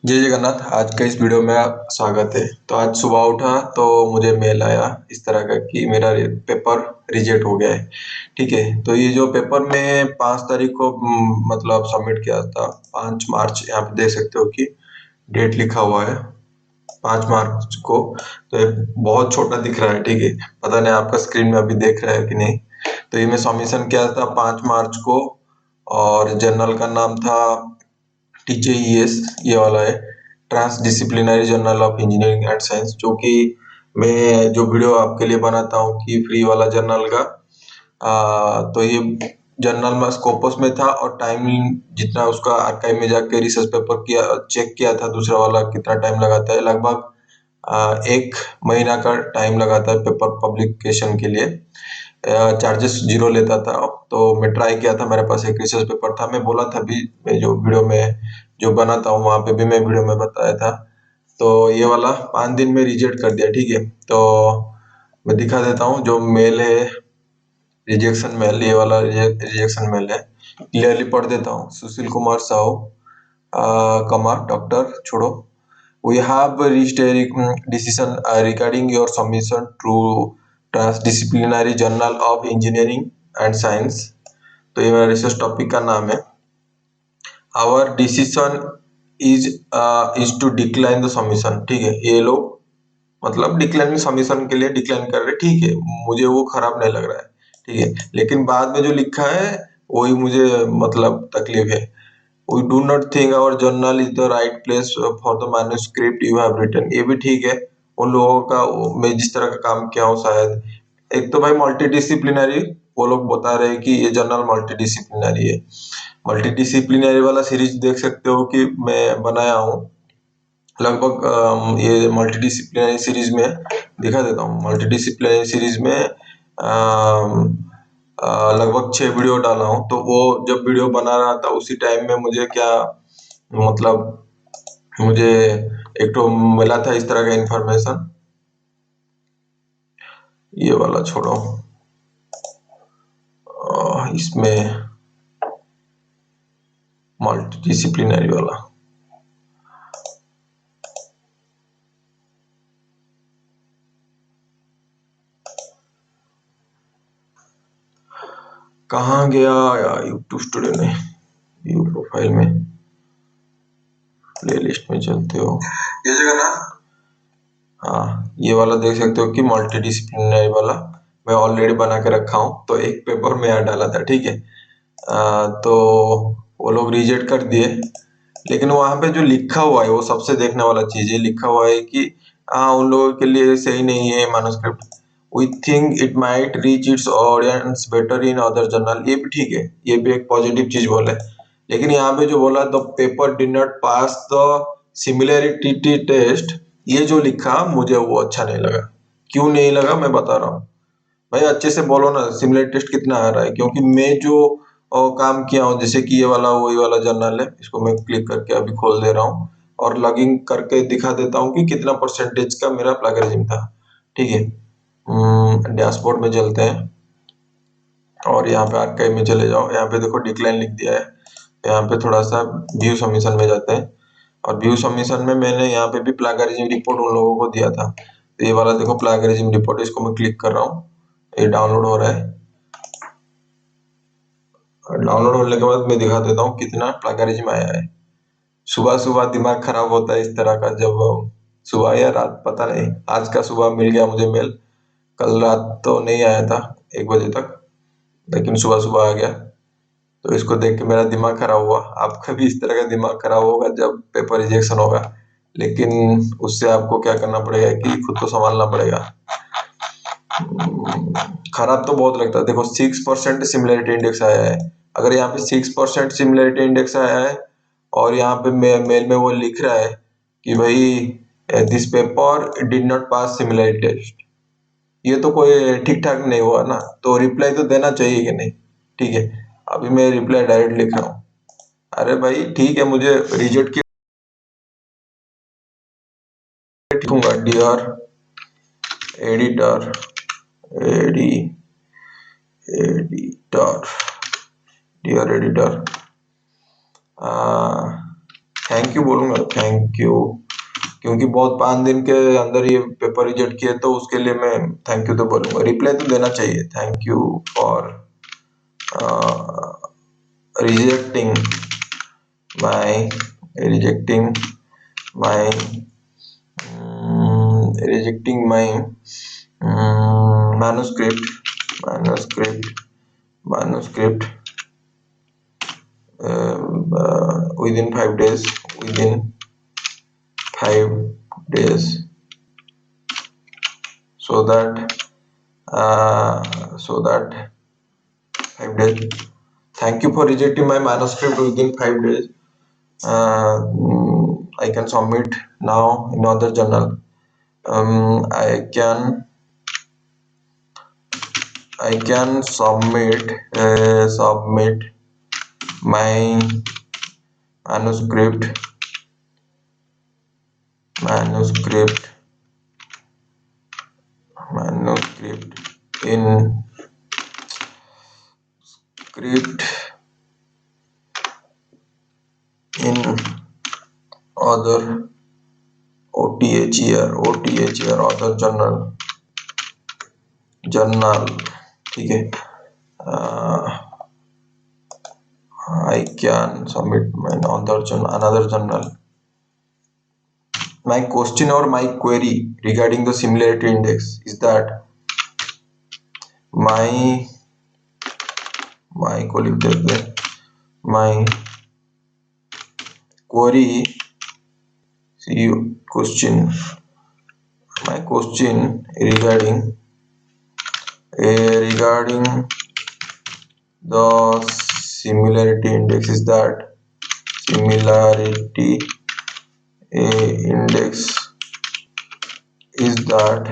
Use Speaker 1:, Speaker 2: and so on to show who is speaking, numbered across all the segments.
Speaker 1: जय जगन्नाथ। आज का इस वीडियो में स्वागत है। तो आज सुबह उठा तो मुझे मेल आया इस तरह का कि मेरा पेपर रिजेक्ट हो गया है। ठीक है, तो ये जो पेपर में 5 तारीख को मतलब सबमिट किया था, 5 मार्च, यहाँ पे देख सकते हो कि डेट लिखा हुआ है 5 मार्च को। तो ये बहुत छोटा दिख रहा है। ठीक है, पता नहीं आपका स्क्रीन में अभी देख रहा है कि नहीं। तो ये मैं सबमिशन किया था 5 मार्च को, और जर्नल का नाम था TJES, ये वाला है, trans disciplinary journal of engineering and science, जो कि मैं जो वीडियो आपके लिए बनाता हूँ कि फ्री वाला जर्नल का। तो ये जर्नल में स्कोपस में था, और टाइम जितना उसका आर्काइव में जाके रिसर्च पेपर किया, चेक किया था दूसरा वाला कितना टाइम लगाता है, लगभग 1 महीना का टाइम लगाता है पेपर पब्लिकेशन के लिए। चार्जेस जीरो लेता था। तो मैं ट्राई किया था, मेरे पास एक रिसर्च पेपर था, मैं बोला था भी, मैं जो वीडियो में जो बनाता हूँ वहां पे भी मैं वीडियो में बताया था। तो ये वाला 5 दिन में रिजेक्ट कर दिया। ठीक है, तो मैं दिखा देता हूँ जो मेल है, रिजेक्शन मेल, ये वाला रिजेक्शन मेल है। क्लियरली पढ़ देता हूँ। सुशील कुमार साहू, कमा डॉक्टर छोड़ो, we have reached a decision regarding your submission to Transdisciplinary Journal of Engineering and Science। तो ये मेरा रिसर्च टॉपिक का नाम है। Our decision is to decline the submission. ठीक है, ये लोग मतलब डिक्लाइन सबमिशन के लिए डिक्लाइन कर रहे। ठीक है, मुझे वो खराब नहीं लग रहा है। ठीक है, लेकिन बाद में जो लिखा है वही मुझे मतलब तकलीफ है। We do not think our journal is the right place for the manuscript you have written। ये भी ठीक है, उन लोगों का मैं जिस तरह का काम किया हूँ शायद। एक तो भाई मल्टी डिसिप्लिनरी, वो लोग बता रहे हैं कि ये जर्नल मल्टी डिसिप्लिनरी है। मल्टी डिसिप्लिनरी वाला सीरीज देख सकते हो कि मैं बनाया हूँ लगभग। ये मल्टी डिसिप्लिनरी सीरीज में दिखा देता हूँ। मल्टी डिसिप्लिनरी सीरीज में लगभग 6 वीडियो डाला हूँ। तो वो जब वीडियो बना रहा था उसी टाइम में मुझे क्या मतलब, मुझे एक तो मिला था इस तरह का इंफॉर्मेशन। ये वाला छोड़ो, इसमें मल्टी डिसिप्लिनरी वाला कहाँ गया यार? यूट्यूब स्टूडियो में, व्यू प्रोफाइल में, प्लेलिस्ट में चलते हो, ये जगह ना। हाँ, ये वाला देख सकते हो कि मल्टी डिसिप्लिनरी वाला मैं ऑलरेडी बना के रखा हूँ। तो एक पेपर में यार डाला था। ठीक है, तो वो लोग रिजेक्ट कर दिए। लेकिन वहां पे जो लिखा हुआ है वो सबसे देखने वाला चीज है। लिखा हुआ है कि हाँ, उन लोगों के लिए सही नहीं है manuscript. We think it might reach its audience better in other journal. ये भी ठीक है, ये भी एक पॉजिटिव चीज बोले। लेकिन यहाँ पे जो बोला the paper did not pass the similarity test, ये जो लिखा मुझे वो अच्छा नहीं लगा। क्यों नहीं लगा मैं बता रहा हूँ। भाई अच्छे से बोलो ना, सिमिलर टेस्ट कितना आ रहा है, क्योंकि मैं जो काम किया हूँ, जैसे कि ये वाला वही वाला जर्नल है, इसको मैं क्लिक करके अभी खोल दे रहा हूँ और लॉगिन करके दिखा देता हूँ कि कितना परसेंटेज का मेरा प्लेगरिज्म था। ठीक है, डैशबोर्ड में चलते हैं और यहाँ पे आर्काइव में चले जाओ। यहाँ पे देखो डिक्लाइन लिख दिया है। यहाँ पे थोड़ा सा व्यू सबमिशन में जाते हैं, और व्यू सबमिशन में मैंने यहाँ पे भी प्लेगरिज्म रिपोर्ट उन लोगों को दिया था। तो ये वाला देखो प्लेगरिज्म रिपोर्ट, इसको मैं क्लिक कर रहा हूँ, ये डाउनलोड हो रहा है। डाउनलोड होने के बाद मैं दिखा देता हूँ कितना प्लेगरिज्म आया है। सुबह सुबह दिमाग खराब होता है इस तरह का, जब सुबह या रात पता नहीं। आज का सुबह मिल गया मुझे मेल, कल रात तो नहीं आया था 1 बजे तक, लेकिन सुबह सुबह आ गया। तो इसको देख के मेरा दिमाग खराब हुआ। आपका भी इस तरह का दिमाग खराब होगा जब पेपर रिजेक्शन होगा, लेकिन उससे आपको क्या करना पड़ेगा कि खुद को संभालना पड़ेगा। खराब तो बहुत लगता है। देखो 6% सिमिलरिटी इंडेक्स आया है। अगर यहाँ पे 6% सिमिलरिटी इंडेक्स आया है और यहाँ पे मेल में वो लिख रहा है कि भाई this paper did not pass similarity test, ये तो कोई ठीक ठाक नहीं हुआ ना। तो रिप्लाई तो देना चाहिए कि नहीं। ठीक है, अभी मैं रिप्लाई डायरेक्ट लिख रहा हूँ। अरे भाई ठीक है, मुझे रिजेक्ट किया, लिखूंगा dear editor, ed editor, dear editor, thank you बोलूंगा, थैंक यू, क्योंकि बहुत 5 दिन के अंदर ये पेपर रिजेक्ट किए तो उसके लिए मैं थैंक यू तो बोलूंगा, रिप्लाई तो देना चाहिए, thank you for rejecting my rejecting my rejecting my manuscript manuscript manuscript within 5 days, within 5 days, so that so that 5 days. Thank you for rejecting my manuscript within 5 days. I can submit now in other journal. I can submit my manuscript manuscript manuscript in script in other OTHR other journal, ठीक है. I can submit my another journal. My question or my query regarding the similarity index is that my को लिख देते हैं, my query, see question, my question regarding the similarity index is that similarity index is that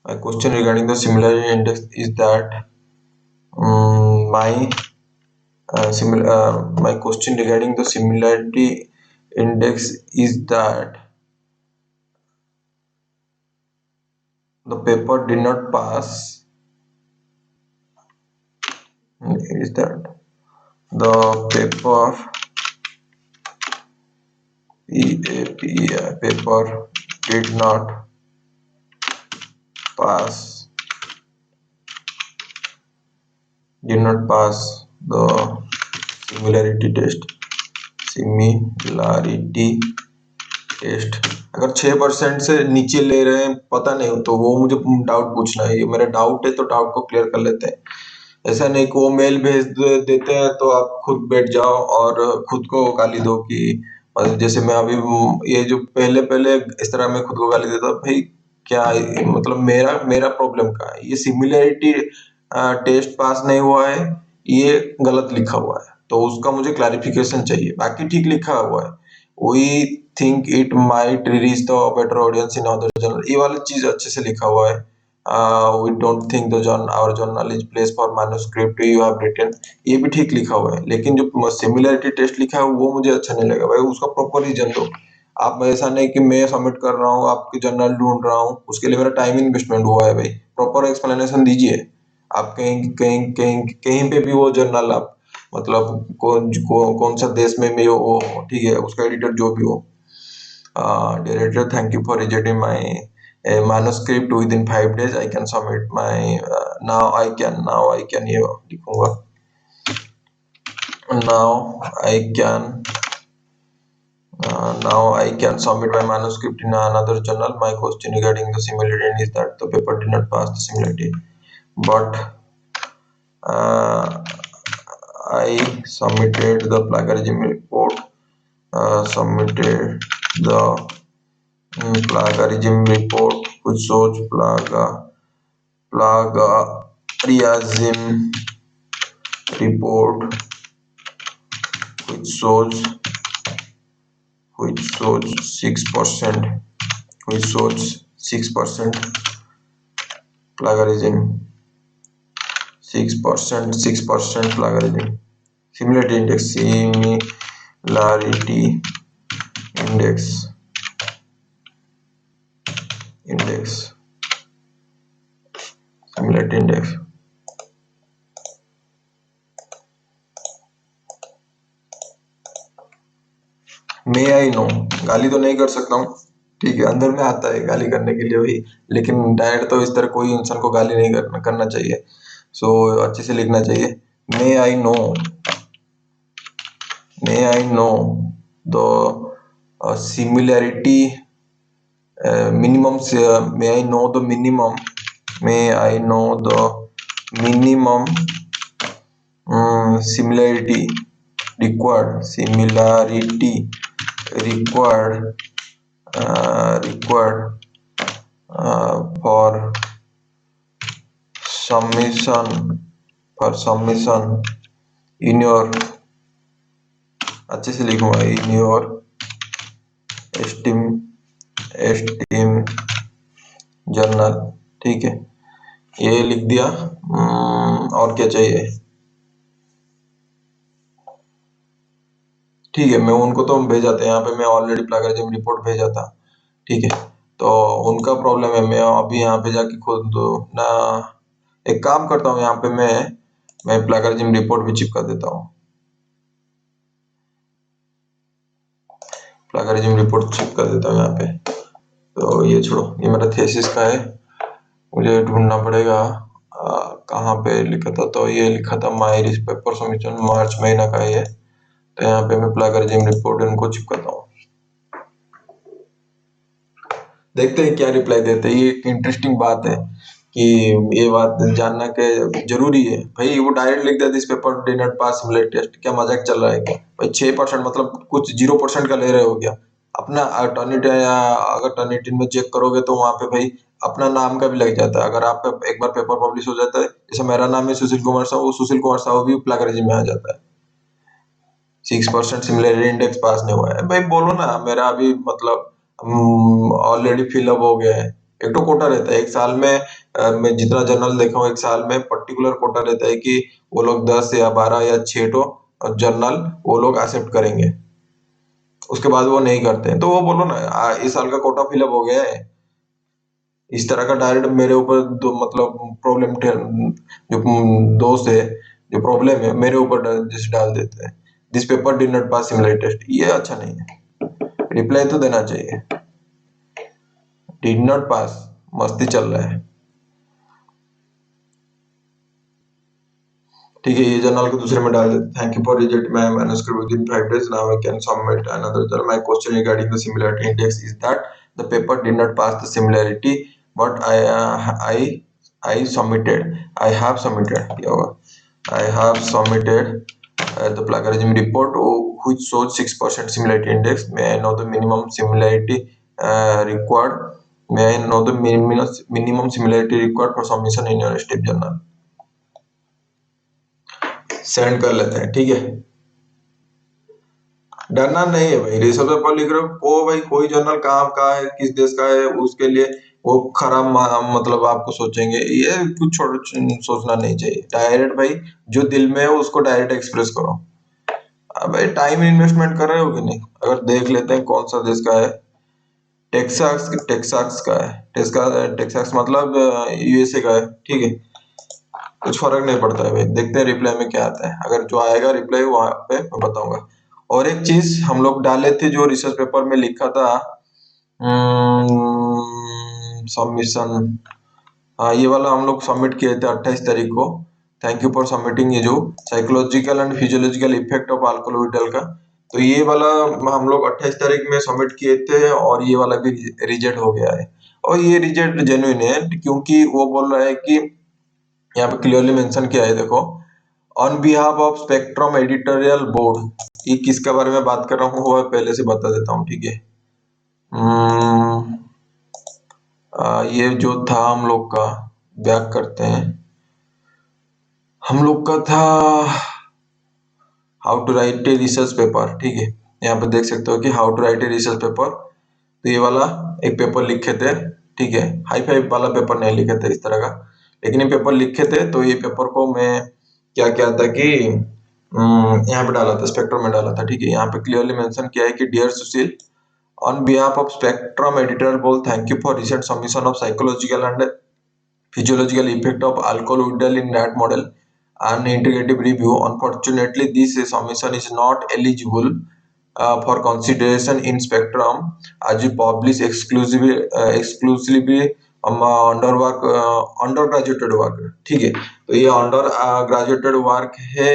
Speaker 1: my question regarding the similarity index is that my question regarding the similarity index is that the paper did not pass, is that the paper paper did not pass the similarity test. अगर 6% से नीचे ले रहे हैं पता नहीं तो वो मुझे डाउट पूछना है, ये मेरा डाउट है तो डाउट को क्लियर कर लेते हैं. ऐसा नहीं कि वो मेल भेज देते हैं तो आप खुद बैठ जाओ और खुद को गाली दो कि जैसे मैं अभी ये जो पहले इस तरह मैं खुद को गाली देता भाई क्या मतलब मेरा प्रॉब्लम क्या है, ये सिमिलैरिटी टेस्ट पास नहीं हुआ है, ये गलत लिखा हुआ है तो उसका मुझे क्लैरिफिकेशन चाहिए, बाकी ठीक लिखा हुआ है. We think it might reach the better audience in other journal, ये वाली चीज अच्छे से लिखा हुआ है. We don't think the our journal is place for manuscript you have written, ये भी ठीक लिखा हुआ है. लेकिन जो सिमिलैरिटी टेस्ट लिखा है वो मुझे अच्छा नहीं लगा भाई, उसका प्रॉपर रीजन दो. आप ऐसा नहीं कि मैं सबमिट कर रहा हूँ आपकी जर्नल ढूंढ रहा हूँ, उसके लिए मेरा टाइम इन्वेस्टमेंट हुआ है भाई, प्रॉपर एक्सप्लेनेशन दीजिए. आप कहीं कहीं कहीं कहीं पे भी वो जर्नल आप मतलब कौन सा देश में भी हो, ठीक है, उसका एडिटर जो भी हो. Director, thank you for rejecting my manuscript within 5 days. I can submit my now I can ये लिखूंगा. Now I can submit my manuscript in another journal. My question regarding the similarity is that the paper did not pass the similarity, but I submitted the plagiarism report. Submitted the plagiarism report which shows plagiarism report which shows 6% plagiarism, 6% plagiarism. Similarity index, similarity index. May I no, गाली तो नहीं कर सकता हूँ, ठीक है, अंदर में आता है गाली करने के लिए भी, लेकिन डायरेक्ट तो इस तरह कोई इंसान को गाली नहीं करना चाहिए। सो अच्छे से लिखना चाहिए। May I know, may I know the similarity minimum, may I know the minimum, may I know the minimum similarity required for submission in your, अच्छे से लिखूंगा, in your esteem जर्नल, ठीक है, ये लिख दिया। और क्या चाहिए? ठीक है, मैं उनको तो भेजा था, यहाँ पे मैं ऑलरेडी प्लेगरिज्म रिपोर्ट भेजा था, ठीक है, तो उनका प्रॉब्लम है। मैं अभी यहाँ पे जाके खुद ना, एक काम करता हूँ, यहाँ पे मैं प्लेगरिज्म रिपोर्ट भी चिपका देता हूँ, प्लेगरिज्म रिपोर्ट चिपका देता हूँ यहाँ पे। तो ये छोड़ो, ये मेरा थीसिस का है, मुझे ढूंढना पड़ेगा कहाँ पे लिखा था। तो ये लिखा था माय पेपर सबमिशन, मार्च महीना का ये। तो यहाँ पे मैं प्लेगरिज्म रिपोर्ट इनको चिपकाता हूँ, देखते हैं क्या रिप्लाई देते हैं। ये एक इंटरेस्टिंग बात है कि ये बात जानना के जरूरी है भाई। वो डायरेक्ट लिख देते, इस paper did not pass simulated test, क्या मजाक चल रहा है क्या भाई? 6% मतलब कुछ 0% का ले रहे हो क्या? अपना टर्निटिन, या अगर टर्निटिन में चेक करोगे तो वहां पे भाई अपना नाम का भी लग जाता है। अगर आपका एक बार पेपर पब्लिश हो जाता है, जैसे मेरा नाम है सुशील कुमार साहू, सुशील कुमार साहू भी प्लेगरिज्म में आ जाता है। 6% सिमिलरिटी इंडेक्स पास नहीं हुआ है भाई, बोलो ना, मेरा अभी मतलब ऑलरेडी फिलअप हो गया है। एक तो कोटा रहता है एक साल में, मैं जितना जर्नल देखा हूँ, एक साल में पर्टिकुलर कोटा रहता है कि वो लोग 10 या 12 या 6 तो जर्नल वो लोग एक्सेप्ट करेंगे, उसके बाद वो नहीं करते हैं। तो वो बोलो ना, इस साल का कोटा फिलअप हो गया है। इस तरह का डायरेक्ट मेरे ऊपर दो मतलब प्रॉब्लम, जो दोस्त है, जो प्रॉब्लम है मेरे ऊपर जैसे डाल देते हैं, this paper did not pass similar test, ये अच्छा नहीं है। रिप्लाई तो देना चाहिए, डिड नॉट पास, मस्ती चल रहा है, ठीक है। ये जर्नल को दूसरे में डाल देते, thank you for reject my manuscript with in 5 days, now I can submit another journal, my question regarding the similarity index is that the paper did not pass the similarity but I submitted, I have submitted, क्या होगा, I have submitted the plagiarism report which shows 6% similarity index, may I know the minimum similarity required, may I know the minimum similarity required for submission in your step journal, send कर लेते हैं, ठीक है। डरना नहीं है भाई, research paper लिख रहे हो को भाई, कोई जर्नल कहाँ का है, किस देश का है, उसके लिए वो खराब मतलब आपको सोचेंगे, ये कुछ सोचना नहीं चाहिए। डायरेक्ट भाई जो दिल में है उसको डायरेक्ट एक्सप्रेस करो। भाई टाइम इन्वेस्टमेंट कर रहे हो कि नहीं? अगर देख लेते हैं कौन सा देश का है, टेक्सास टेक्सास का है, टेक्सास मतलब यूएसए का है, ठीक है। कुछ फर्क नहीं पड़ता है भाई, देखते हैं रिप्लाई में क्या आता है। अगर जो आएगा रिप्लाई वहां पे मैं बताऊंगा। और एक चीज हम लोग डाले थे जो रिसर्च पेपर में लिखा था, सबमिशन, हाँ ये वाला हम लोग सबमिट किए थे 28 तारीख को। थैंक यू फॉर सबमिटिंग, ये जो psychological and physiological effect of alcohol withdrawal का, तो ये वाला हम लोग 28 तारीख में सबमिट किए थे, और ये वाला भी रिजेक्ट हो गया है। और ये रिजेक्ट जेन्युइन है, क्योंकि वो बोल रहा है कि यहाँ पे क्लियरली मेंशन किया है, देखो, on behalf of Spectrum editorial board. ये किसके बारे में बात कर रहा हूँ वो पहले से बता देता हूँ, ठीक है। ये जो था हम लोग का, बैक करते हैं, हम लोग का था how to write a research paper, ठीक है। यहाँ पे देख सकते हो कि how to write a research paper, तो ये वाला एक पेपर लिखे थे, ठीक है। हाई फाई वाला पेपर नहीं लिखे थे इस तरह का, लेकिन ये पेपर लिखे थे। तो ये पेपर को मैं क्या क्या था कि यहाँ पे डाला था, स्पेक्ट्रम में डाला था, ठीक है। यहाँ पे क्लियरली मेंशन किया है कि dear Sushil, on behalf of Spectrum editorial board, thank you for recent submission of psychological and physiological effect of alcohol withdrawal in rat model and integrative review. Unfortunately, this submission is not eligible for consideration in spectrum as you publish exclusively under graduated work. ठीक है, तो ये under graduated work है।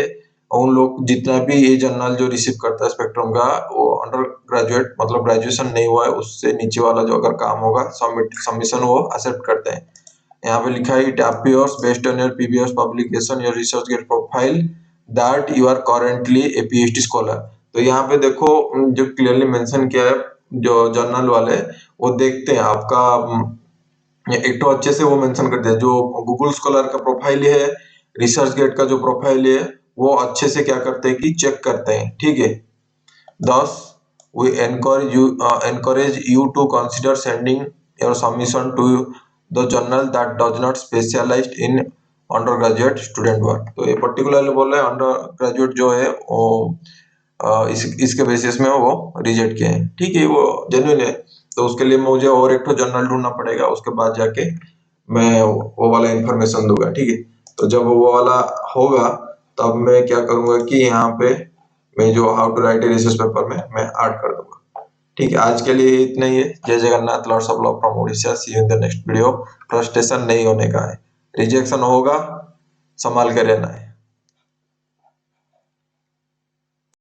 Speaker 1: उन लोग जितना भी ये जर्नल जो रिसीव करता है स्पेक्ट्रम का, वो अंडर ग्रेजुएट मतलब ग्रेजुएशन नहीं हुआ है, उससे नीचे वाला जो अगर काम होगा सबमिशन वो एक्सेप्ट करते हैं। यहाँ पे लिखा है it appears based on your previous publication your research gate profile that you are currently a PhD scholar. तो यहाँ पे देखो जो क्लियरली मेंशन किया है, जो जर्नल वाले वो देखते हैं आपका एक तो अच्छे से वो मेंशन करते हैं। जो गूगल स्कॉलर का प्रोफाइल है, रिसर्च गेट का जो प्रोफाइल है, वो अच्छे से क्या करते हैं कि चेक करते हैं। ठीक है, thus we encourage you to consider sending your submission to the journal that does not specialize in undergraduate student work। तो ये पर्टिकुलरली बोल रहे हैं अंडर ग्रेजुएट जो है वो इसके बेसिस में वो रिजेक्ट किए हैं। ठीक है, वो जेन्युइन है, तो उसके लिए मुझे और एक तो जर्नल ढूंढना पड़ेगा, उसके बाद जाके मैं वो वाला इंफॉर्मेशन दूंगा। ठीक है, तो जब वो वाला होगा तब मैं क्या करूंगा कि यहाँ पे मैं जो how to write a research paper में मैं ऐड कर दूंगा। ठीक है, आज के लिए इतना ही है। जय Jagannath, lords of love from Orissa. See you in the next video. Frustration नहीं होने का है, रिजेक्शन होगा, संभाल के रहना है।